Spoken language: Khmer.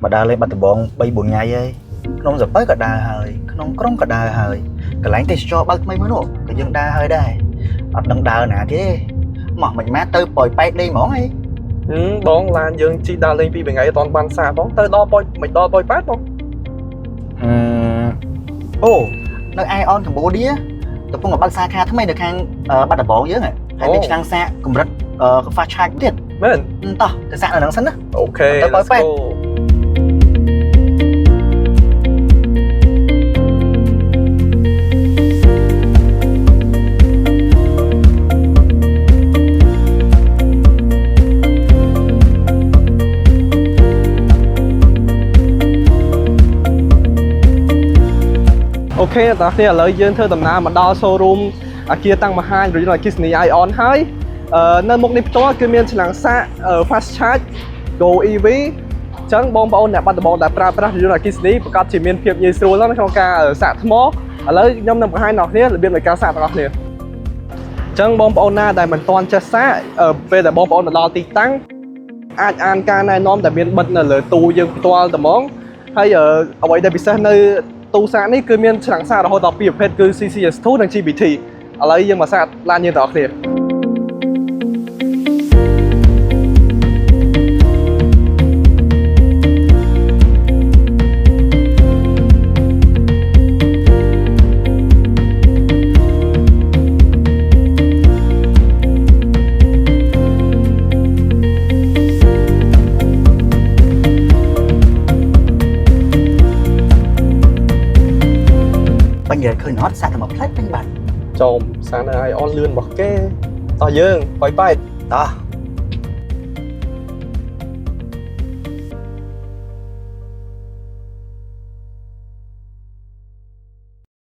mà đa lên bắt tờ bóng bay buồn ngày ấy không giờ tới cả đa hơi không cả đa hơi cái lái tay cho bắt mấy mới nổ cái dân đa hơi đây ở đằng đa nè chứ mà mình má tới bồi bay đi món ấy បងឡានយើងជីដើរលេងពីថ្ងៃអត់បានសាបងទៅដល់ប៉ុយមិនដល់ប៉ុយប៉ែតបង ô nơi ai on Cambodia tập trung ở bắc xa kha thế mày được khang bắt đầu bóng dưới này hay bị trang xa cùng rất pha chai cũng thiệt មែន tao cái xa là nắng sân á អូខេ ទៅប៉ុយប៉ែត អូខេតោះគ្នាឥឡូវយើងធ្វើដំណើរមកដល់ showroom អាគារតាំងមហាន Regional Disney Ion ហើយនៅមុខនេះផ្ទាល់គឺមានឆ្លាំងសាក fast charge Go EV អញ្ចឹងបងប្អូនអ្នកបាត់ដំបងដែលប្រើប្រាស់ Regional Disney ប្រកាសជាមានភាពងាយស្រួលណាស់ក្នុងការសាកថ្មឥឡូវខ្ញុំនឹងបង្ហាញដល់អ្នកគ្នារបៀបនៃការសាករបស់គ្នាអញ្ចឹងបងប្អូនណាដែលមិនទាន់ចេះសាកពេលដែលបងប្អូនមកដល់ទីតាំងអាចអានការណែនាំដែលមានបិទនៅលើទូយើងផ្ទាល់តែហ្មងហើយអ្វីដែលពិសេសនៅទូសាកនេះគឺមានឆ្លាំងសាករហូតដល់2ប្រភេទគឺ CCS2 និង GBT ឥឡូវយើងមកសាកឡានយើងទាំងអស់គ្នាbây giờ khơi nó xa thành một plate bánh bạch ចូលសានឲ្យអនលឿនរបស់គេតោះយើងប៉យប៉ែត đó